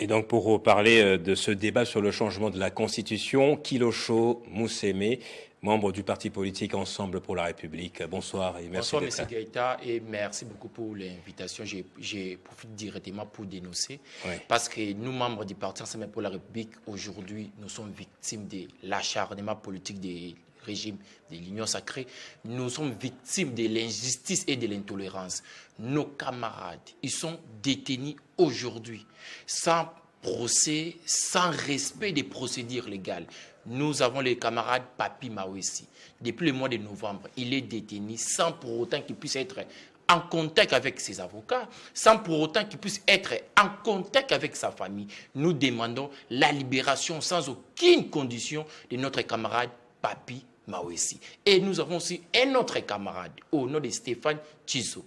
Et donc pour parler de ce débat sur le changement de la Constitution, Kilosho Mousseme, membre du parti politique Ensemble pour la République. Bonsoir et merci d'être là. Bonsoir M. Gaïta et merci beaucoup pour l'invitation. Je profite directement pour dénoncer parce que nous, membres du parti Ensemble pour la République, aujourd'hui, nous sommes victimes de l'acharnement politique des régime de l'Union sacrée. Nous sommes victimes de l'injustice et de l'intolérance. Nos camarades, ils sont détenus aujourd'hui sans procès, sans respect des procédures légales. Nous avons le camarade Papi Mawesi. Depuis le mois de novembre, il est détenu sans pour autant qu'il puisse être en contact avec ses avocats, sans pour autant qu'il puisse être en contact avec sa famille. Nous demandons la libération sans aucune condition de notre camarade Papi Mawesi. Et nous avons aussi un autre camarade au nom de Stéphane Tchizo,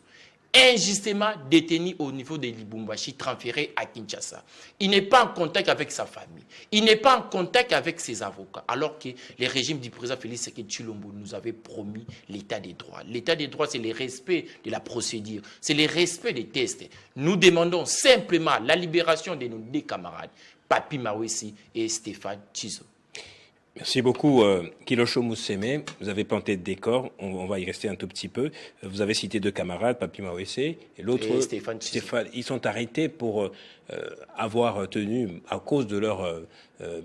injustement détenu au niveau de Lubumbashi, transféré à Kinshasa. Il n'est pas en contact avec sa famille. Il n'est pas en contact avec ses avocats. Alors que le régime du président Félix Tshisekedi Tshilombo nous avait promis l'état des droits. L'état des droits, c'est le respect de la procédure. C'est le respect des tests. Nous demandons simplement la libération de nos deux camarades, Papi Mawesi et Stéphane Tchizo. Merci beaucoup, Kilosho Mousseme. Vous avez planté de décor. On va y rester un tout petit peu. Vous avez cité deux camarades, Papi Mawesi et l'autre, Stéphane. Ils sont arrêtés pour avoir tenu, à cause de leur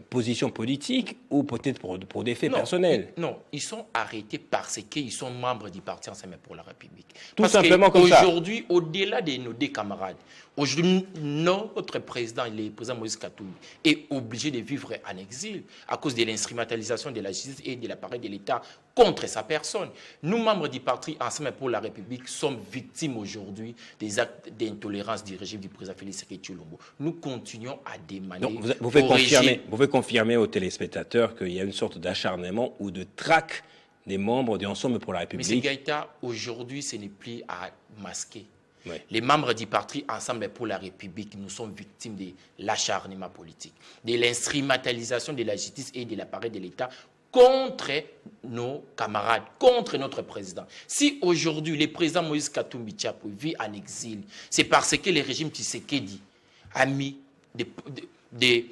position politique ou peut-être pour des faits personnels. Non, ils sont arrêtés parce qu'ils sont membres du parti Ensemble pour la République. Tout simplement comme ça. Aujourd'hui, au-delà de nos deux camarades, aujourd'hui, notre président, le président Moïse Katumbi, est obligé de vivre en exil à cause de l'instrumentalisation de la justice et de l'appareil de l'État contre sa personne. Nous, membres du parti Ensemble pour la République, sommes victimes aujourd'hui des actes d'intolérance du régime du président Félix Tshisekedi Tshilombo. Nous continuons à demander. Donc, vous pouvez confirmer aux téléspectateurs qu'il y a une sorte d'acharnement ou de traque des membres de Ensemble pour la République. M. Gaïta, aujourd'hui, ce n'est plus à masquer. Les membres du parti Ensemble pour la République, nous sommes victimes de l'acharnement politique, de l'instrumentalisation de la justice et de l'appareil de l'État contre nos camarades, contre notre président. Si aujourd'hui le président Moïse Katumbi Tchiapou vit en exil, c'est parce que le régime Tshisekedi a mis des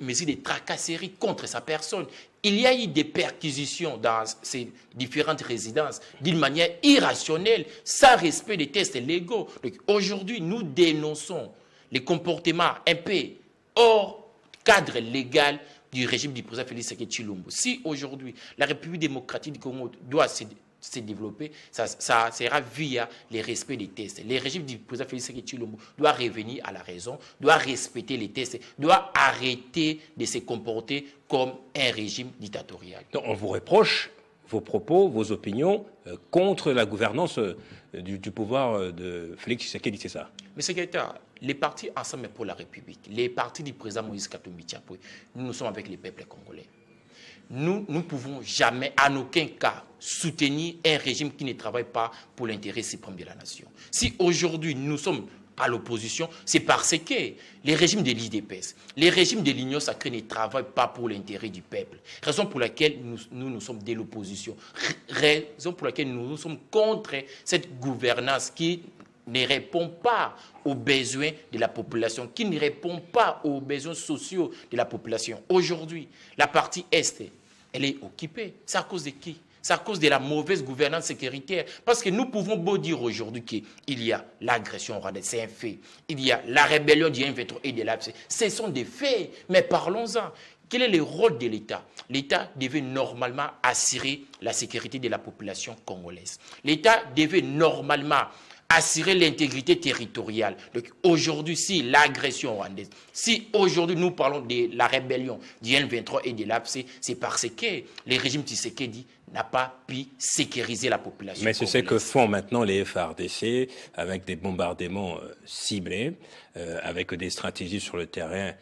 mesures de tracasserie contre sa personne. Il y a eu des perquisitions dans ces différentes résidences d'une manière irrationnelle, sans respect des tests légaux. Aujourd'hui, nous dénonçons les comportements un peu hors cadre légal du régime du président Félix Tshisekedi Tshilombo. Si aujourd'hui, la République démocratique du Congo doit se développer, ça sera via le respect des tests. Le régime du président Félix Tshisekedi Tshilombo doit revenir à la raison, doit respecter les tests, doit arrêter de se comporter comme un régime dictatorial. Donc, on vous reproche vos propos, vos opinions contre la gouvernance du pouvoir de Félix Tshisekedi, c'est ça? Monsieur Gaïta, les partis Ensemble pour la République, les partis du président Moïse Katumbi Tchiapou, nous sommes avec les peuples congolais. Nous ne pouvons jamais, en aucun cas, soutenir un régime qui ne travaille pas pour l'intérêt suprême de la nation. Si aujourd'hui nous sommes à l'opposition, c'est parce que les régimes de l'IDPS, les régimes de l'Union sacrée ne travaillent pas pour l'intérêt du peuple. Raison pour laquelle nous sommes de l'opposition. Raison pour laquelle nous sommes contre cette gouvernance qui ne répond pas aux besoins de la population, qui ne répond pas aux besoins sociaux de la population. Aujourd'hui, la partie Est, elle est occupée. C'est à cause de qui? C'est à cause de la mauvaise gouvernance sécuritaire. Parce que nous pouvons beau dire aujourd'hui qu'il y a l'agression rwandaise, c'est un fait. Il y a la rébellion du M23 et de l'APC. Ce sont des faits, mais parlons-en. Quel est le rôle de l'État? L'État devait normalement assurer la sécurité de la population congolaise. L'État devait normalement assurer l'intégrité territoriale. Donc aujourd'hui, si l'agression rwandaise, si aujourd'hui nous parlons de la rébellion du M23 et de l'APC, c'est parce que le régime Tshisekedi n'a pas pu sécuriser la population. Mais c'est ce que font maintenant les FARDC avec des bombardements ciblés, avec des stratégies sur le terrain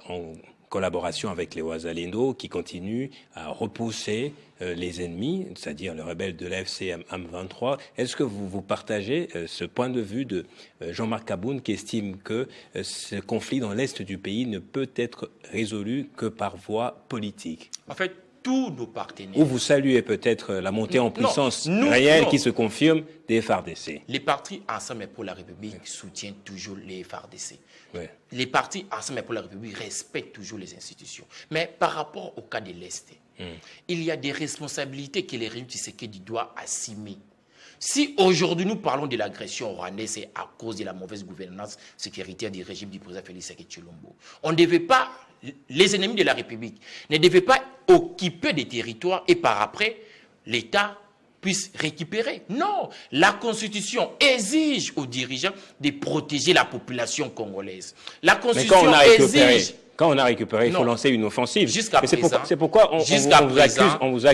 en collaboration avec les Wazalendo qui continuent à repousser les ennemis, c'est-à-dire les rebelles de l'AFC M23. Est-ce que vous partagez ce point de vue de Jean-Marc Kaboun qui estime que ce conflit dans l'est du pays ne peut être résolu que par voie politique? En fait, tous nos partenaires. Ou vous saluez peut-être la montée en puissance non, réelle qui se confirme des FARDC. Les partis Ensemble pour la République soutiennent toujours les FARDC. Oui. Les partis Ensemble pour la République respectent toujours les institutions. Mais par rapport au cas de l'Est, il y a des responsabilités que les régimes Tshisekedi doivent assumer. Si aujourd'hui nous parlons de l'agression rwandaise, c'est à cause de la mauvaise gouvernance sécuritaire du régime du président Félix Tshisekedi Tshilombo. On ne devait pas, les ennemis de la République ne devaient pas occuper des territoires et par après, l'État puisse récupérer. Non, la Constitution exige aux dirigeants de protéger la population congolaise. La Constitution exige... Quand on a récupéré, il faut lancer une offensive. Jusqu'à présent. C'est pourquoi on vous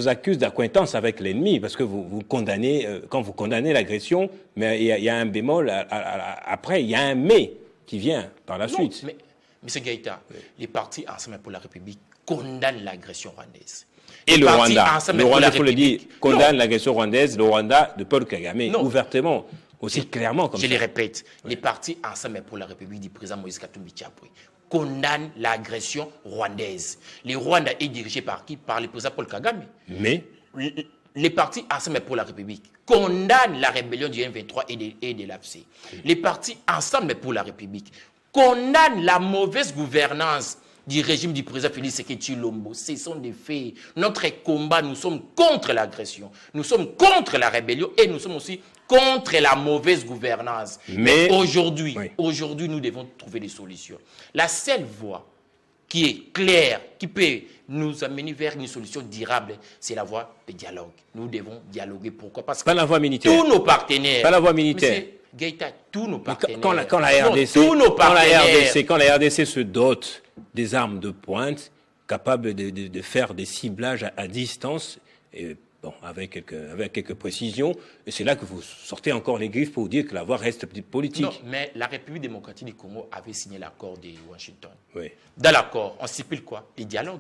accuse d'accointance avec l'ennemi, parce que vous condamnez, quand vous condamnez l'agression, mais il y a un bémol, après il y a un mais qui vient par la suite. Mais, M. Gaïta, les partis Ensemble pour la République condamnent l'agression rwandaise. Et le Rwanda, il faut le dire, condamne l'agression rwandaise, le Rwanda de Paul Kagame, ouvertement. Aussi clairement comme ça. Je le répète, les partis Ensemble pour la République du président Moïse Katumbi Tchapwe condamnent l'agression rwandaise. Le Rwanda est dirigé par qui? Par le président Paul Kagame. Mais les partis Ensemble pour la République condamnent la rébellion du M23 et de l'AFC. Les partis Ensemble pour la République condamnent la mauvaise gouvernance du régime du président Félix Tshisekedi Tshilombo. Ce sont des faits. Notre combat, nous sommes contre l'agression, nous sommes contre la rébellion et nous sommes aussi contre la mauvaise gouvernance. Mais aujourd'hui, nous devons trouver des solutions. La seule voie qui est claire, qui peut nous amener vers une solution durable, c'est la voie de dialogue. Nous devons dialoguer. Pourquoi? Parce que pas la voie militaire. Tous nos partenaires... Pas la voie militaire. Gaïta, tous nos partenaires... Quand la RDC se dote des armes de pointe, capables de faire des ciblages à distance, et bon, avec quelques précisions, et c'est là que vous sortez encore les griffes pour dire que la voie reste politique. Non, mais la République démocratique du Congo avait signé l'accord de Washington. Oui. Dans l'accord, on stipule quoi? Les dialogues.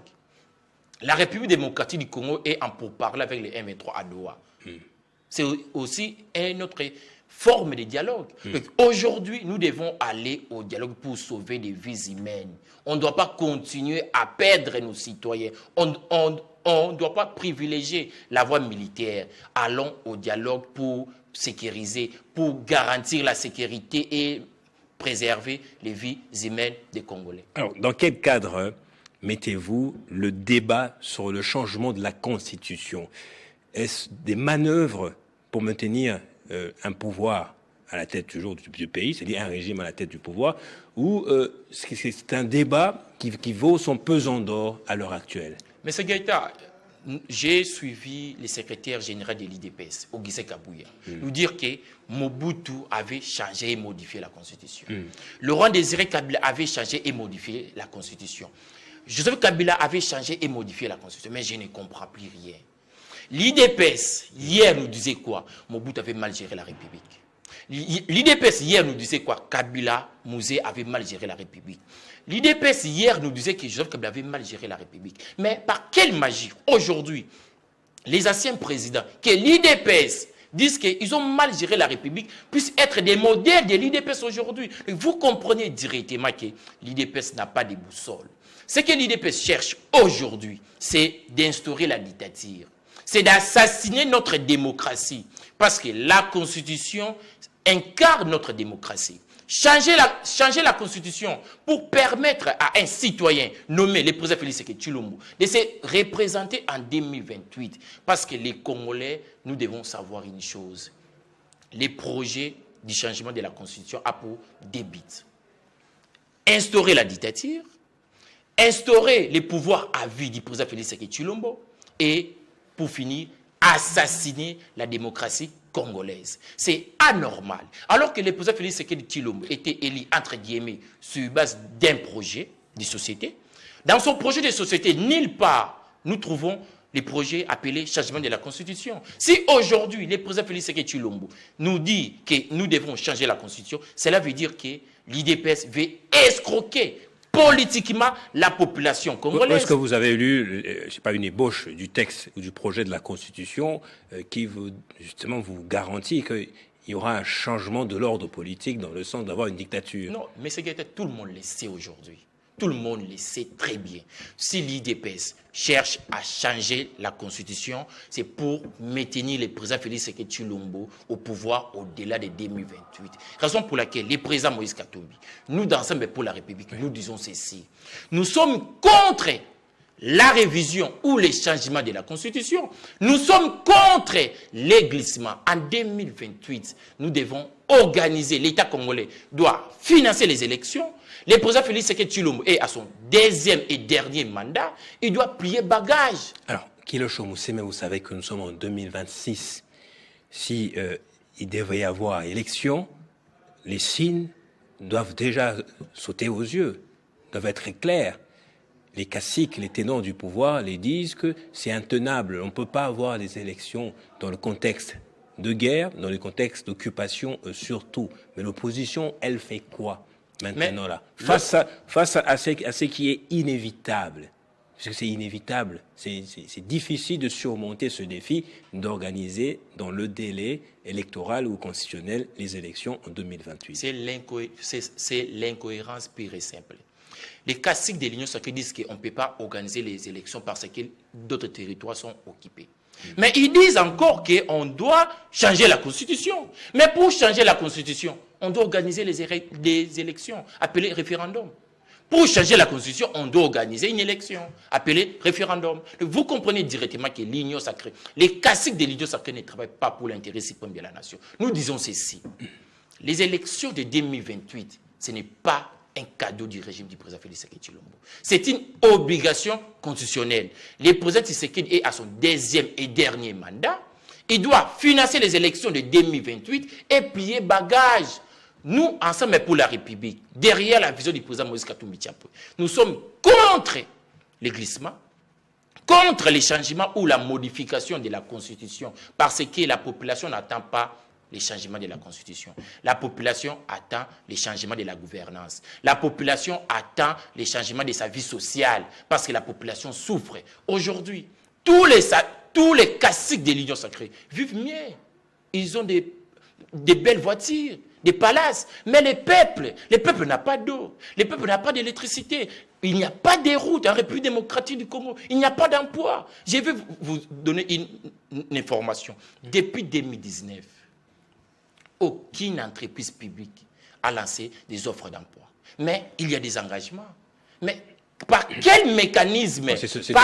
La République démocratique du Congo est en pourparlers avec les M23 à Doha. C'est aussi une autre forme de dialogue. Aujourd'hui, nous devons aller au dialogue pour sauver des vies humaines. On ne doit pas continuer à perdre nos citoyens. On ne doit pas privilégier la voie militaire. Allons au dialogue pour sécuriser, pour garantir la sécurité et préserver les vies humaines des Congolais. Alors, dans quel cadre mettez-vous le débat sur le changement de la Constitution? Est-ce des manœuvres pour maintenir un pouvoir à la tête toujours du pays, c'est-à-dire un régime à la tête du pouvoir, ou c'est un débat qui vaut son pesant d'or à l'heure actuelle? Mais M. Gaïta, j'ai suivi le secrétaire général de l'IDPS, Augustin Kabouya, nous dire que Mobutu avait changé et modifié la Constitution. Laurent Désiré Kabila avait changé et modifié la Constitution. Joseph Kabila avait changé et modifié la Constitution, mais je ne comprends plus rien. L'IDPS, hier, nous disait quoi? Mobutu avait mal géré la République. L'IDPS, hier, nous disait quoi? Kabila, Mouzé avait mal géré la République. L'IDPS, hier, nous disait que Joseph Kabila avait mal géré la République. Mais par quelle magie, aujourd'hui, les anciens présidents, que l'IDPS disent qu'ils ont mal géré la République, puissent être des modèles de l'IDPS aujourd'hui? Vous comprenez directement que l'IDPS n'a pas de boussole. Ce que l'IDPS cherche aujourd'hui, c'est d'instaurer la dictature. C'est d'assassiner notre démocratie. Parce que la Constitution incarne notre démocratie. Changer la Constitution pour permettre à un citoyen nommé le président Félix Tshisekedi Tshilombo de se représenter en 2028. Parce que les Congolais, nous devons savoir une chose. Les projets du changement de la Constitution a pour deux buts. Instaurer la dictature, instaurer les pouvoirs à vie du président Félix Tshisekedi Tshilombo et, pour finir, assassiner la démocratie congolaise. C'est anormal. Alors que le président Félix Tshisekedi Tshilombo était élu, entre guillemets, sur base d'un projet de société. Dans son projet de société, nulle part, nous trouvons les projets appelés changement de la Constitution. Si aujourd'hui, le président Félix Tshisekedi Tshilombo nous dit que nous devons changer la Constitution, cela veut dire que l'IDPS veut escroquer politiquement la population congolaise. Est-ce que vous avez lu, je sais pas, une ébauche du texte ou du projet de la Constitution qui justement vous garantit qu'il y aura un changement de l'ordre politique dans le sens d'avoir une dictature? Non, mais c'est tout le monde le sait aujourd'hui. tout le monde le sait très bien. Si l'IDPS cherche à changer la Constitution, c'est pour maintenir le président Félix Tshisekedi Tshilombo au pouvoir au-delà de 2028. Raison pour laquelle le président Moïse Katumbi, nous dans Ensemble pour la République, nous disons ceci. Nous sommes contre la révision ou les changements de la Constitution. Nous sommes contre les glissements. En 2028, nous devons organiser, l'État congolais doit financer les élections. Le président Félix Tshisekedi Tshilombo est à son deuxième et dernier mandat. Il doit plier bagage. Alors, Kilosho Mousseme, vous savez que nous sommes en 2026. Si il devait y avoir élection, les signes doivent déjà sauter aux yeux, doivent être clairs. Les caciques, les ténors du pouvoir les disent que c'est intenable. On ne peut pas avoir des élections dans le contexte de guerre, dans le contexte d'occupation surtout. Mais l'opposition, elle fait quoi maintenant là? Face à ce qui est inévitable, parce que c'est inévitable, c'est difficile de surmonter ce défi d'organiser dans le délai électoral ou constitutionnel les élections en 2028. C'est l'incohérence pure et simple. Les caciques de l'Union sacrée disent qu'on ne peut pas organiser les élections parce que d'autres territoires sont occupés. Mais ils disent encore qu'on doit changer la Constitution. Mais pour changer la Constitution, on doit organiser les élections, appelées référendum. Pour changer la Constitution, on doit organiser une élection, appelée référendum. Vous comprenez directement que l'Union sacrée, les caciques de l'Union sacrée ne travaillent pas pour l'intérêt suprême de la nation. Nous disons ceci. Les élections de 2028, ce n'est pas un cadeau du régime du président Félix Tshisekedi Tshilombo. C'est une obligation constitutionnelle. Le président Tshisekedi est à son deuxième et dernier mandat. Il doit financer les élections de 2028 et plier bagage. Nous, Ensemble pour la République, derrière la vision du président Moïse Katumbi Tshilombo, nous sommes contre les glissements, contre les changements ou la modification de la Constitution, parce que la population n'attend pas les changements de la Constitution. La population attend les changements de la gouvernance. La population attend les changements de sa vie sociale parce que la population souffre. Aujourd'hui, tous les caciques de l'Union sacrée vivent mieux. Ils ont des belles voitures, des palaces. Mais le peuple n'a pas d'eau. Le peuple n'a pas d'électricité. Il n'y a pas de routes en République démocratique du Congo. Il n'y a pas d'emploi. Je vais vous donner une information. Depuis 2019, aucune entreprise publique a lancé des offres d'emploi. Mais il y a des engagements. Mais par quel mécanisme, les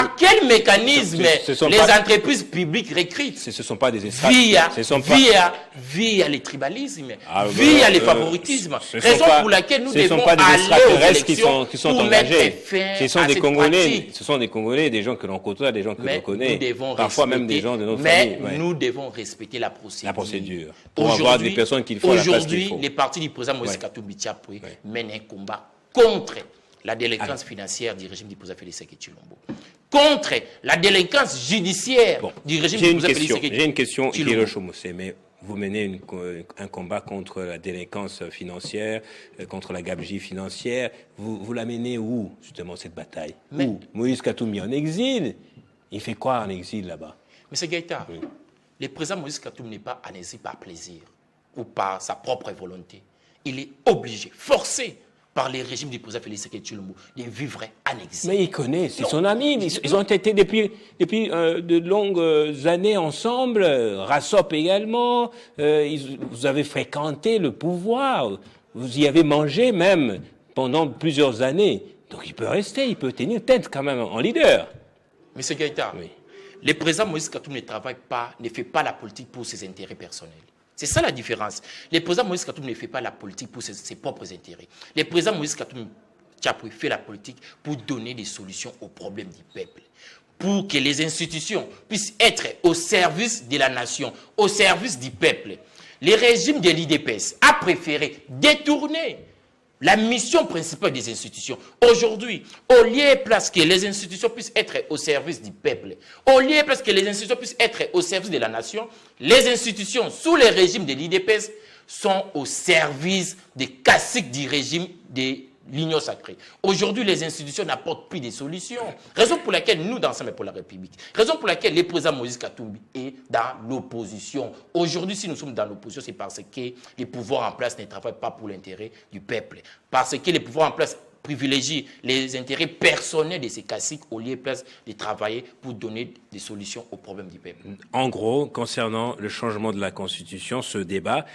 entreprises publiques recrutent? Ce ne sont pas des via les tribalismes, via les favoritismes. Raison pour laquelle nous devons aller aux élections qui sont pour engagés. mettre fin à cette pratique. Ce sont des Congolais, des gens que l'on côtoie, des gens que l'on connaît, parfois même des gens de notre famille. Mais nous devons respecter la procédure. La procédure. Pour avoir des personnes qu'il faut à la place qu'il faut. Aujourd'hui, les partis du président Moïse Katumbi Tshilombo mènent un combat contre la délinquance financière du régime du président Félix Tshisekedi Tshilombo, contre la délinquance judiciaire du régime du président Félix Tshisekedi Tshilombo. J'ai une question, Kilosho Mousseme. Vous menez un combat contre la délinquance financière, contre la gabegie financière. Vous la menez où, justement, cette bataille? Où? Moïse Katumbi en exil. Il fait quoi en exil là-bas? Monsieur Gaïta, le président Moïse Katumbi n'est pas en exil par plaisir ou par sa propre volonté. Il est obligé, forcé, par les régimes du président Félix Tshisekedi Tshilombo de vivre en exil. Mais il connaît, c'est son ami. Ils ont été depuis de longues années ensemble. Rassop également. Vous avez fréquenté le pouvoir. Vous y avez mangé même pendant plusieurs années. Donc il peut rester, il peut tenir tête quand même en leader. Monsieur Gaïta, le président Moïse Katumbi ne fait pas la politique pour ses intérêts personnels. C'est ça la différence. Le président Moïse Katumbi ne fait pas la politique pour ses propres intérêts. Le président Moïse Katumbi fait la politique pour donner des solutions aux problèmes du peuple. Pour que les institutions puissent être au service de la nation, au service du peuple. Le régime de l'IDPS a préféré détourner la mission principale des institutions. Aujourd'hui, au lieu et place que les institutions puissent être au service du peuple, au lieu et place que les institutions puissent être au service de la nation, les institutions sous le régime de l'IDPS sont au service des caciques du régime de l'Union sacrée. Aujourd'hui, les institutions n'apportent plus de solutions. Raison pour laquelle nous, dans Ensemble pour la République, raison pour laquelle le président Moïse Katumbi est dans l'opposition. Aujourd'hui, si nous sommes dans l'opposition, c'est parce que les pouvoirs en place ne travaillent pas pour l'intérêt du peuple. Parce que les pouvoirs en place privilégie les intérêts personnels de ces caciques au lieu de travailler pour donner des solutions aux problèmes du peuple. En gros, concernant le changement de la Constitution, ce débat,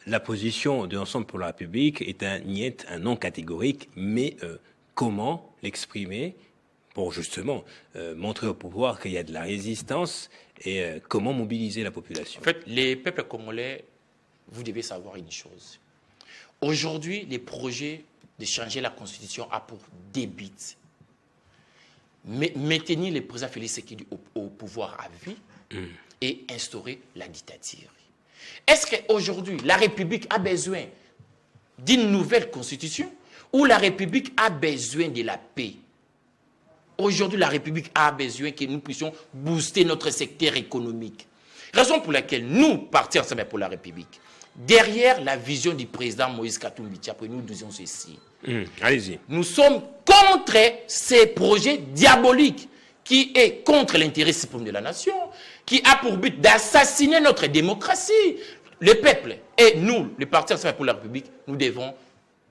la position de l'Ensemble pour la République est un niet, un non catégorique, mais comment l'exprimer pour justement montrer au pouvoir qu'il y a de la résistance et comment mobiliser la population? En fait, les peuples congolais, vous devez savoir une chose. Aujourd'hui, les projets de changer la Constitution a pour débit maintenir le président Félix Tshisekedi au pouvoir à vie et instaurer la dictature. Est-ce qu'aujourd'hui, la République a besoin d'une nouvelle Constitution ou la République a besoin de la paix? Aujourd'hui, la République a besoin que nous puissions booster notre secteur économique. Raison pour laquelle nous, Parti Ensemble pour la République, derrière la vision du président Moïse Katumbi Tchapwe, nous disons ceci. Allez-y. Nous sommes contre ces projets diaboliques qui est contre l'intérêt suprême de la nation, qui a pour but d'assassiner notre démocratie. Le peuple et nous, le Parti Ensemble pour la République, nous devons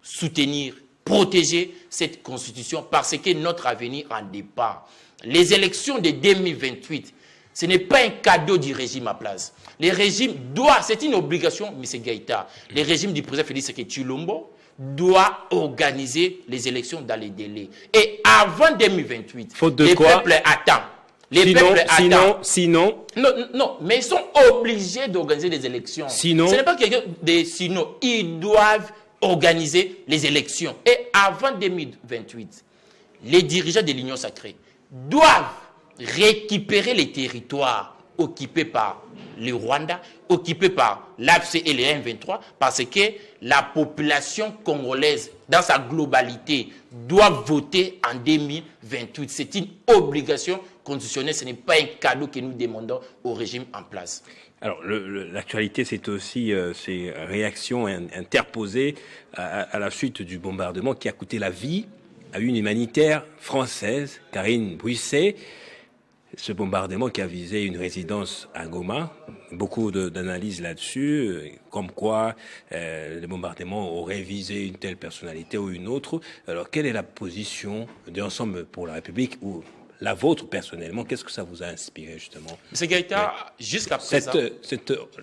soutenir, protéger cette constitution parce que notre avenir en dépend. Les élections de 2028, ce n'est pas un cadeau du régime à place. Le régime doit, c'est une obligation, M. Gaïta, le régime du président Félix Tshisekedi-Tshilombo doit organiser les élections dans les délais. Et avant 2028, faute de les quoi? peuples attendent. Les peuples attendent. Sinon, Non, mais ils sont obligés d'organiser des élections. Sinon, ce n'est pas quelque chose de sinon. Ils doivent organiser les élections. Et avant 2028, les dirigeants de l'Union sacrée doivent récupérer les territoires occupés par le Rwanda, occupés par l'AFC et les M23, parce que la population congolaise, dans sa globalité, doit voter en 2028. C'est une obligation constitutionnelle, ce n'est pas un cadeau que nous demandons au régime en place. alors l'actualité, c'est aussi ces réactions interposées à la suite du bombardement qui a coûté la vie à une humanitaire française, Karine Bruisset. Ce bombardement qui a visé une résidence à Goma, beaucoup d'analyses là-dessus, comme quoi le bombardement aurait visé une telle personnalité ou une autre. Alors, quelle est la position de l'Ensemble pour la République ou la vôtre personnellement? Qu'est-ce que ça vous a inspiré justement? M. Gaïta, jusqu'à présent...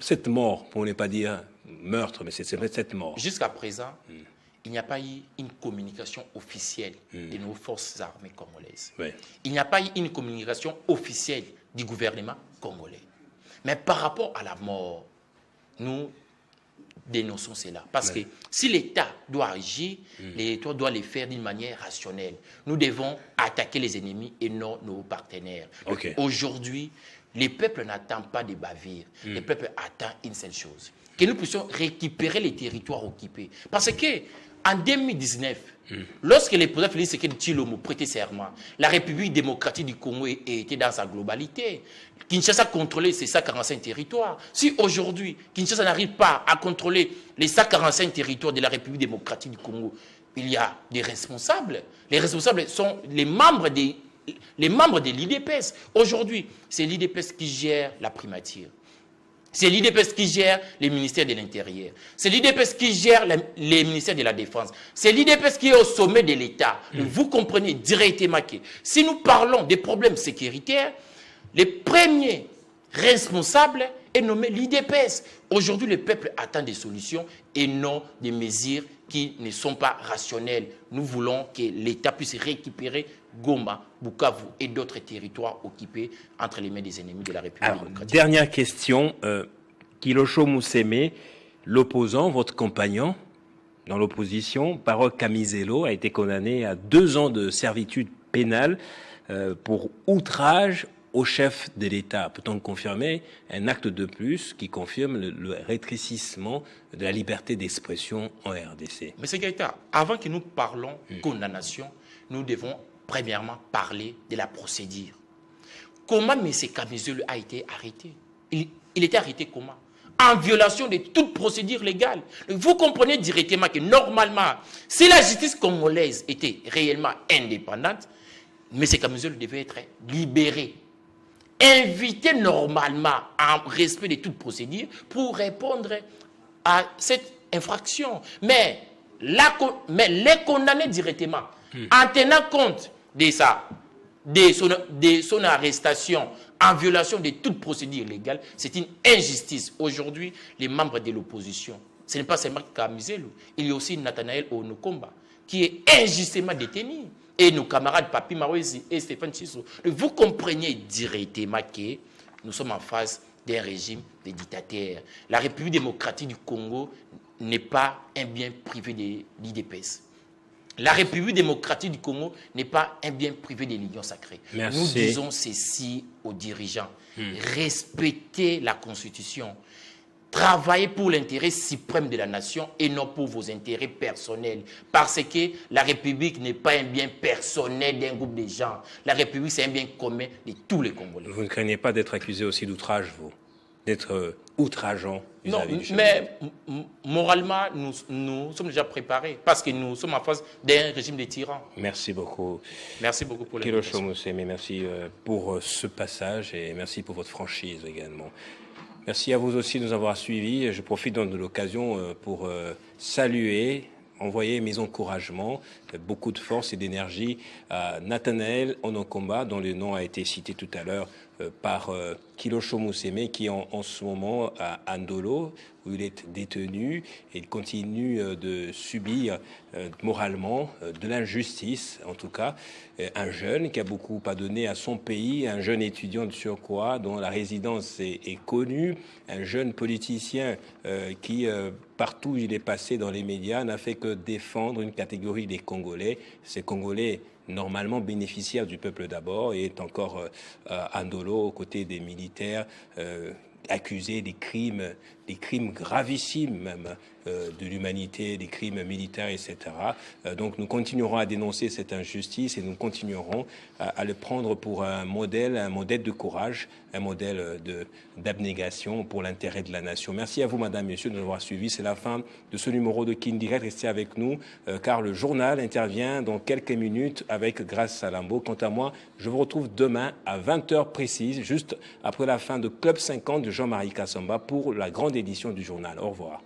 Cette mort, pour ne pas dire meurtre, mais c'est vrai cette mort. Jusqu'à présent, il n'y a pas eu une communication officielle de nos forces armées congolaises. Oui. Il n'y a pas eu une communication officielle du gouvernement congolais. Mais par rapport à la mort, nous dénonçons cela. Parce que si l'État doit agir, l'État doit le faire d'une manière rationnelle. Nous devons attaquer les ennemis et non nos partenaires. Okay. Aujourd'hui, les peuples n'attendent pas des bavures. Les peuples attendent une seule chose. Que nous puissions récupérer les territoires occupés. Parce que en 2019, lorsque le président Félix Tshisekedi-Tshilombo prêtait serment, la République démocratique du Congo était dans sa globalité. Kinshasa contrôlait ses 145 territoires. Si aujourd'hui, Kinshasa n'arrive pas à contrôler les 145 territoires de la République démocratique du Congo, il y a des responsables. Les responsables sont les membres de l'IDPS. Aujourd'hui, c'est l'IDPS qui gère la primature. C'est l'IDPS qui gère les ministères de l'Intérieur. C'est l'IDPS qui gère les ministères de la Défense. C'est l'IDPS qui est au sommet de l'État. Vous comprenez directement que si nous parlons des problèmes sécuritaires, le premier responsable est nommé l'IDPS. Aujourd'hui, le peuple attend des solutions et non des mesures qui ne sont pas rationnelles. Nous voulons que l'État puisse récupérer Goma, Bukavu et d'autres territoires occupés entre les mains des ennemis de la République démocratique. Dernière question, Kilosho Mousseme, l'opposant, votre compagnon dans l'opposition, Baroque Camizelo, a été condamné à 2 ans de servitude pénale pour outrage au chef de l'État. Peut-on confirmer un acte de plus qui confirme le rétrécissement de la liberté d'expression en RDC? M. Gaïta, avant que nous parlons condamnation, nous devons premièrement parler de la procédure. Comment M. Camizelo a été arrêté? Il était arrêté comment? En violation de toute procédure légale. Vous comprenez directement que normalement, si la justice congolaise était réellement indépendante, M. Camizelo devait être libéré, invité normalement en respect de toute procédure pour répondre à cette infraction. Mais mais les condamner directement, en tenant compte de son arrestation en violation de toute procédure légale, c'est une injustice. Aujourd'hui, les membres de l'opposition, ce n'est pas seulement Kamizelu, il y a aussi Nathanaël Onokomba, qui est injustement détenu. Et nos camarades Papi Marouzi et Stéphane Chisso. Vous comprenez directement que nous sommes en face d'un régime de dictateur. La République démocratique du Congo n'est pas un bien privé de l'IDPS. La République démocratique du Congo n'est pas un bien privé de l'Union sacrée. Merci. Nous disons ceci aux dirigeants. Respectez la Constitution. Travaillez pour l'intérêt suprême de la nation et non pour vos intérêts personnels. Parce que la République n'est pas un bien personnel d'un groupe de gens. La République, c'est un bien commun de tous les Congolais. Vous ne craignez pas d'être accusé aussi d'outrage, vous? D'être outrageant vis-à-vis du mais moralement, nous sommes déjà préparés parce que nous sommes en face d'un régime de tyrans. Merci beaucoup. Merci beaucoup pour l'invitation. Kilosho Museme, merci pour ce passage et merci pour votre franchise également. Merci à vous aussi de nous avoir suivis. Je profite donc de l'occasion pour saluer, envoyer mes encouragements, beaucoup de force et d'énergie à Nathanaël Onokomba, dont le nom a été cité tout à l'heure par Kilosho Museme, qui est en ce moment à Andolo, où il est détenu et il continue de subir moralement de l'injustice, en tout cas. Un jeune qui a beaucoup à donner à son pays, un jeune étudiant de surcroît dont la résidence est connue, un jeune politicien qui, partout où il est passé dans les médias, n'a fait que défendre une catégorie des Congolais. Ces Congolais normalement bénéficiaire du peuple d'abord et est encore à Ndolo aux côtés des militaires accusés des crimes gravissimes même de l'humanité, des crimes militaires, etc. Donc nous continuerons à dénoncer cette injustice et nous continuerons à le prendre pour un modèle de courage, un modèle d'abnégation pour l'intérêt de la nation. Merci à vous, madame, messieurs, de nous avoir suivis. C'est la fin de ce numéro de Kin Direct. Restez avec nous, car le journal intervient dans quelques minutes avec Grace Salambo. Quant à moi, je vous retrouve demain à 20h précise, juste après la fin de Club 50 de Jean-Marie Kassamba pour la grande édition du journal. Au revoir.